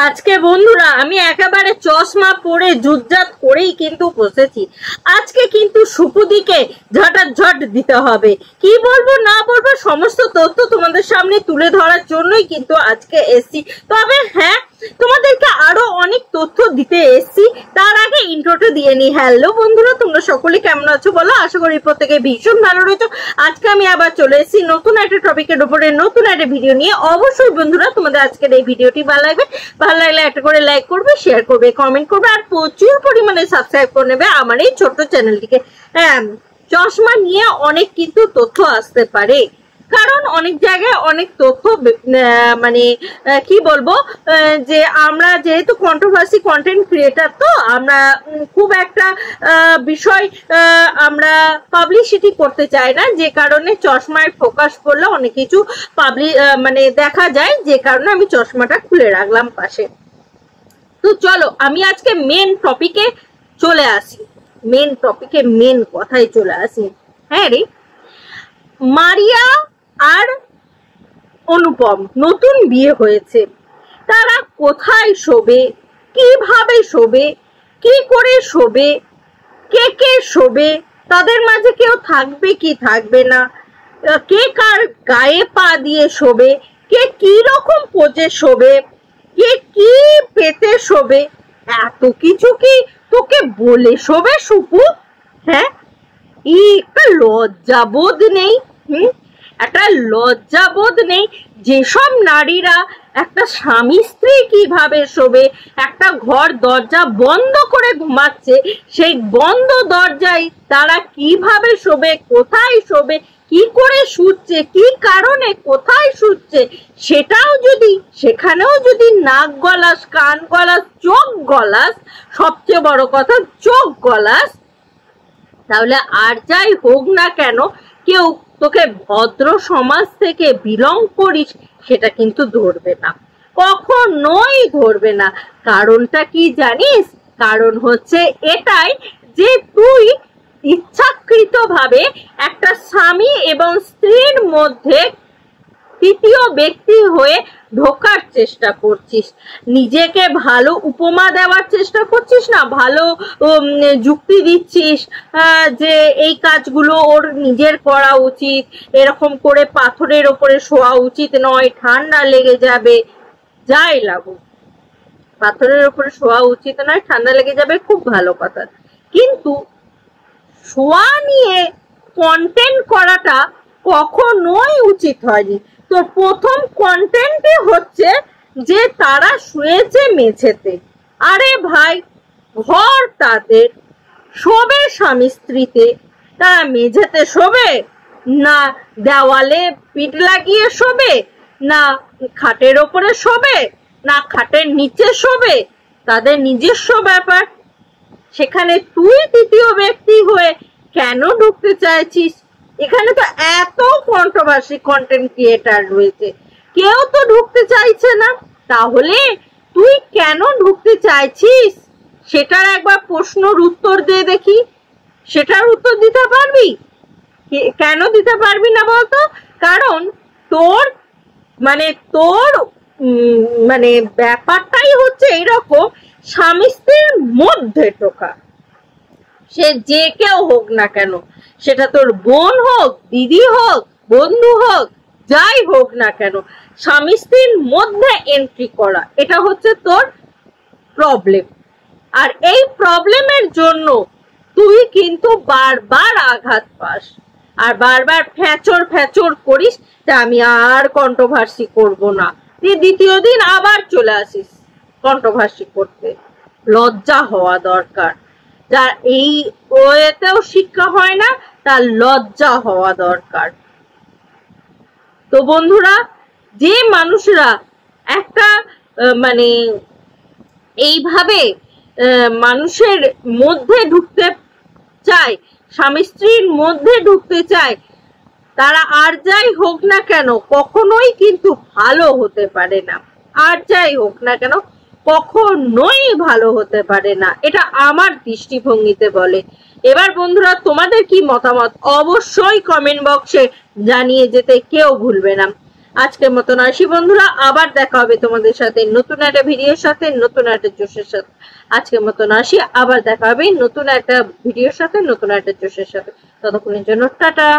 আজকে বন্ধুরা আমি একেবারে চশমা পরে জুজ্জাত করেই কিন্তু বসেছি। আজকে কিন্তু সুপুদিকে ঝটাঝট দিতে হবে। কি বলবো না বলবো সমস্ত তথ্য তোমাদের সামনে তুলে ধরার জন্যই কিন্তু আজকে এসছি। তবে হ্যাঁ, তোমাদেরকে আরো অনেক তথ্য দিতে এসছি। তার আগে ইন্ট্রোটা দিয়ে নি। হ্যালো বন্ধুরা, তোমরা সকলে কেমন আছো বলো? আশা করি প্রত্যেকে ভীষণ ভালো রয়েছো। আজকে আমি আবার চলে এসেছি নতুন একটা টপিকের উপরে, নতুন একটা ভিডিও নিয়ে। অবশ্যই বন্ধুরা তোমাদের আজকের এই ভিডিওটি ভালো লাগবে। ভালো লাগলে একটা করে লাইক করবে, শেয়ার করবে, কমেন্ট করবে, আর প্রচুর পরিমাণে সাবস্ক্রাইব করে নেবে আমার এই ছোট্ট চ্যানেলটিকে। হ্যাঁ, চশমা নিয়ে অনেক কিন্তু তথ্য আসতে পারে, কারণ অনেক জায়গায় অনেক তথ্য মানে কি বলবো, যে আমরা যেহেতু কন্ট্রোভার্সি কন্টেন্ট ক্রিয়েটার, তো আমরা খুব একটা বিষয় আমরা পাবলিসিটি করতে চাই না, যে কারণে চশমায় ফোকাস করলে অনেক কিছু মানে দেখা যায়, যে কারণে আমি চশমাটা খুলে রাখলাম পাশে। তো চলো আমি আজকে মেন টপিকে চলে আসি, মেন কথায় চলে আসি। হ্যাঁ রে, মারিয়া আর অনুপম নতুন বিয়ে হয়েছে। তারা কোথায় শোবে, কিভাবে শোবে, কি করে শোবে, কে শোবে, তাদের মাঝে কেউ থাকবে কি থাকবে না, কে কার গায়ে পা দিয়ে শোবে, কে কি রকম পোজে শোবে, কে কি পেতে শোবে, এত কিছু কি তোকে বলে শোবে সুপু? হ্যাঁ, একটা লজ্জাবোধ নেই? একটা লজ্জাবোধ নেই? যেসব নারীরা একটা স্বামী স্ত্রী কিভাবে শোবে, একটা ঘর দরজা বন্ধ করে ঘুমাচ্ছে, সেই বন্ধ দরজায় তারা কিভাবে শোবে, কোথায় শোবে, কি করে শুচ্ছে, কি কারণে কোথায় শুচ্ছে, সেখানেও যদি নাক গলাস, কান গলাস, চোখ গলাস, সবচেয়ে বড় কথা চোখ গলাস, তাহলে আর যাই হোক না কেন, কেউ তোকে ভদ্র সমাজ থেকে বিলং করিস সেটা কিন্তু ধরবে না, কখনোই ধরবে না। কারণটা কি জানিস? কারণ হচ্ছে এটাই যে তুই ইচ্ছাকৃতভাবে একটা স্বামী এবং স্ত্রীর মধ্যে তৃতীয় ব্যক্তি হয়ে ঢোকার চেষ্টা করছিস, নিজেকে ভালো উপমা দেওয়ার চেষ্টা করছিস, না ভালো যুক্তি দিচ্ছিস যে এই কাজগুলো ওর নিজের করা উচিত, এরকম করে পাথরের ওপরে শোয়া উচিত নয়, ঠান্ডা লেগে যাবে। যাই লাগুক, পাথরের ওপরে শোয়া উচিত নয়, ঠান্ডা লেগে যাবে, খুব ভালো কথা, কিন্তু শোয়া নিয়ে কন্টেন্ট করাটা কখনোই উচিত হয়নি। তো প্রথম কন্টেন্টই হচ্ছে যে তারা শুয়েছে মেঝেতে। আরে ভাই, ঘর তাদের, শোবে স্বামী স্ত্রীতে, তারা মেঝেতে শোবে, না দেওয়ালে পিঠ লাগিয়ে শোবে, না খাটের ওপরে শোবে, না খাটের নিচে শোবে, তাদের নিজস্ব ব্যাপার। সেখানে তুই তৃতীয় ব্যক্তি হয়ে কেন ঢুকতে চাইছিস? এখানে তো এত কন্ট্রোভার্সি কন্টেন্ট ক্রিয়েটার রয়েছে, কেউ তো ঢুকতে চাইছে না, তাহলে তুই কেন ঢুকতে চাইছিস সেটার একবার প্রশ্নর উত্তর দে দেখি। সেটার উত্তর দিতে পারবি? কেন দিতে পারবি না বলতো? কারণ তোর মানে ব্যাপারটাই হচ্ছে এইরকম, স্বামী স্ত্রীর মধ্যে ঢোকা, সে যে কেউ হোক না কেন, সেটা তোর বোন হোক, দিদি হোক, বন্ধু হোক, যাই হোক না কেন, স্বামী স্ত্রীর মধ্যে এন্ট্রি করা, এটা হচ্ছে তোর প্রবলেম। আর এই প্রবলেমের জন্য তুই কিন্তু বারবার আঘাত পাস, আর বারবার ফ্যাচর করিস যে আমি আর কন্ট্রোভার্সি করব না, তুই দ্বিতীয় দিন আবার চলে আসিস কন্ট্রোভার্সি করতে। লজ্জা হওয়া দরকার, যার এই ওয়েতেও শিক্ষা হয় না, তার লজ্জা হওয়া দরকার। তো বন্ধুরা, যে মানুষরা একটা মানে এইভাবে মানুষের মধ্যে ঢুকতে চায়, স্বামী স্ত্রীর মধ্যে ঢুকতে চায়, তারা আর যাই হোক না কেন কখনোই কিন্তু ভালো হতে পারে না। আর যাই হোক না কেন কখনোই ভালো হতে পারে না, এটা আমার দৃষ্টিভঙ্গিতে বলে। এবার বন্ধুরা, তোমাদের কি মতামত অবশ্যই কমেন্ট বক্সে জানিয়ে যেতে কেউ ভুলবে না। আজকের মতন আসি বন্ধুরা, আবার দেখা হবে তোমাদের সাথে নতুন একটা ভিডিওর সাথে, নতুন একটা জোশের সাথে। আজকের মতন আসি, আবার দেখা হবে নতুন একটা ভিডিওর সাথে, নতুন একটা জোশের সাথে। ততক্ষণের জন্য টাটা।